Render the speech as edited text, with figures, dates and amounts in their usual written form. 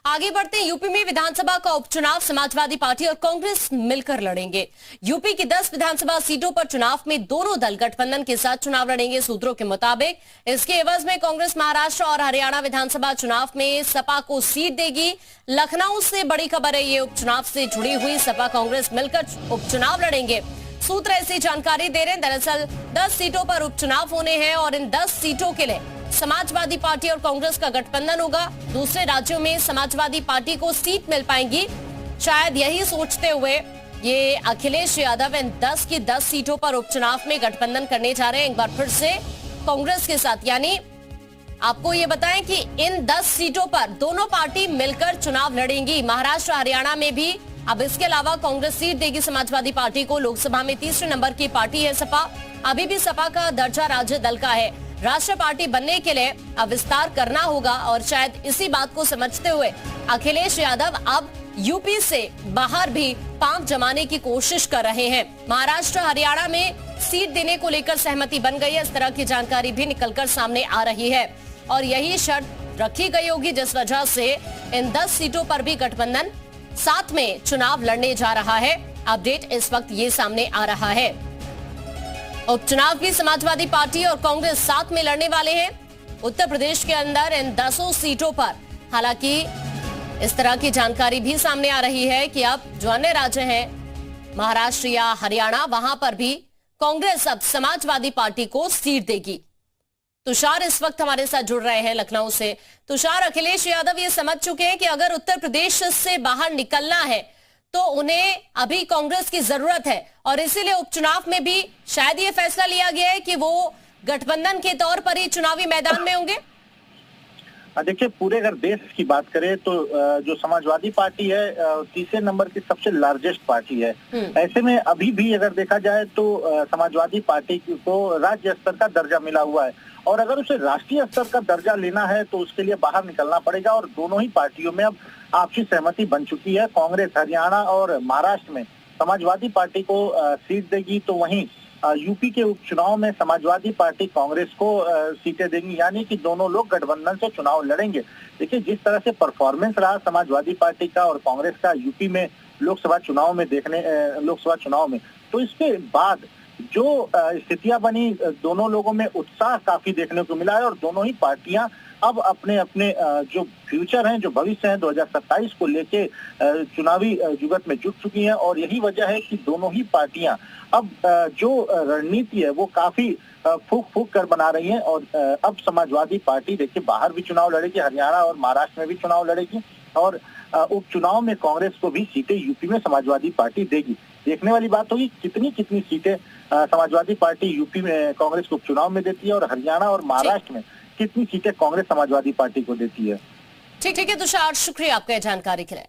आगे बढ़ते हैं। यूपी में विधानसभा का उपचुनाव समाजवादी पार्टी और कांग्रेस मिलकर लड़ेंगे। यूपी की 10 विधानसभा सीटों पर चुनाव में दोनों दल गठबंधन के साथ चुनाव लड़ेंगे। सूत्रों के मुताबिक इसके एवज में कांग्रेस महाराष्ट्र और हरियाणा विधानसभा चुनाव में सपा को सीट देगी। लखनऊ से बड़ी खबर है, ये उपचुनाव से जुड़ी हुई। सपा कांग्रेस मिलकर उपचुनाव लड़ेंगे। सूत्र ऐसी जानकारी दे रहे हैं। दरअसल 10 सीटों पर उपचुनाव होने हैं और इन 10 सीटों के लिए समाजवादी पार्टी और कांग्रेस का गठबंधन होगा। दूसरे राज्यों में समाजवादी पार्टी को सीट मिल पाएंगी। शायद यही सोचते हुए ये अखिलेश यादव इन 10 की 10 सीटों पर उपचुनाव में गठबंधन करने जा रहे हैं एक बार फिर से कांग्रेस के साथ। यानी आपको ये बताएं कि इन 10 सीटों पर दोनों पार्टी मिलकर चुनाव लड़ेंगी। महाराष्ट्र हरियाणा में भी अब इसके अलावा कांग्रेस सीट देगी समाजवादी पार्टी को। लोकसभा में तीसरे नंबर की पार्टी है सपा। अभी भी सपा का दर्जा राज्य दल का है। राष्ट्रीय पार्टी बनने के लिए अब विस्तार करना होगा और शायद इसी बात को समझते हुए अखिलेश यादव अब यूपी से बाहर भी पांव जमाने की कोशिश कर रहे हैं। महाराष्ट्र हरियाणा में सीट देने को लेकर सहमति बन गई है। इस तरह की जानकारी भी निकलकर सामने आ रही है और यही शर्त रखी गई होगी जिस वजह से इन 10 सीटों पर भी गठबंधन साथ में चुनाव लड़ने जा रहा है। अपडेट इस वक्त ये सामने आ रहा है। उपचुनाव भी समाजवादी पार्टी और कांग्रेस साथ में लड़ने वाले हैं उत्तर प्रदेश के अंदर इन 10 सीटों पर। हालांकि इस तरह की जानकारी भी सामने आ रही है कि अब जो अन्य राज्य हैं महाराष्ट्र या हरियाणा, वहां पर भी कांग्रेस अब समाजवादी पार्टी को सीट देगी। तुषार इस वक्त हमारे साथ जुड़ रहे हैं लखनऊ से। तुषार, अखिलेश यादव ये समझ चुके हैं कि अगर उत्तर प्रदेश से बाहर निकलना है तो उन्हें अभी कांग्रेस की जरूरत है और इसीलिए उपचुनाव में भी शायद ये फैसला लिया गया है कि वो गठबंधन के तौर पर ही चुनावी मैदान में होंगे। देखिए, पूरे अगर देश की बात करें तो जो समाजवादी पार्टी है तीसरे नंबर की सबसे लार्जेस्ट पार्टी है। ऐसे में अभी भी अगर देखा जाए तो समाजवादी पार्टी को राज्य स्तर का दर्जा मिला हुआ है और अगर उसे राष्ट्रीय स्तर का दर्जा लेना है तो उसके लिए बाहर निकलना पड़ेगा और दोनों ही पार्टियों में अब आपसी सहमति बन चुकी है। कांग्रेस हरियाणा और महाराष्ट्र में समाजवादी पार्टी को सीट देगी तो वहीं यूपी के उपचुनाव में समाजवादी पार्टी कांग्रेस को सीटें देंगी, यानी कि दोनों लोग गठबंधन से चुनाव लड़ेंगे। देखिए, जिस तरह से परफॉर्मेंस रहा समाजवादी पार्टी का और कांग्रेस का यूपी में लोकसभा चुनाव में, तो इसके बाद जो स्थितियां बनी, दोनों लोगों में उत्साह काफी देखने को मिला है और दोनों ही पार्टियां अब अपने अपने जो फ्यूचर हैं, जो भविष्य है 2027 को लेके चुनावी जुगत में जुट चुकी हैं और यही वजह है कि दोनों ही पार्टियां अब जो रणनीति है वो काफी फूक कर बना रही है और अब समाजवादी पार्टी देखिए बाहर भी चुनाव लड़ेगी, हरियाणा और महाराष्ट्र में भी चुनाव लड़ेगी और उपचुनाव में कांग्रेस को भी सीटें यूपी में समाजवादी पार्टी देगी। देखने वाली बात होगी कितनी सीटें समाजवादी पार्टी यूपी में कांग्रेस को उपचुनाव में देती है और हरियाणा और महाराष्ट्र में कितनी सीटें कांग्रेस समाजवादी पार्टी को देती है। ठीक है तुषार, शुक्रिया आपका जानकारी के लिए।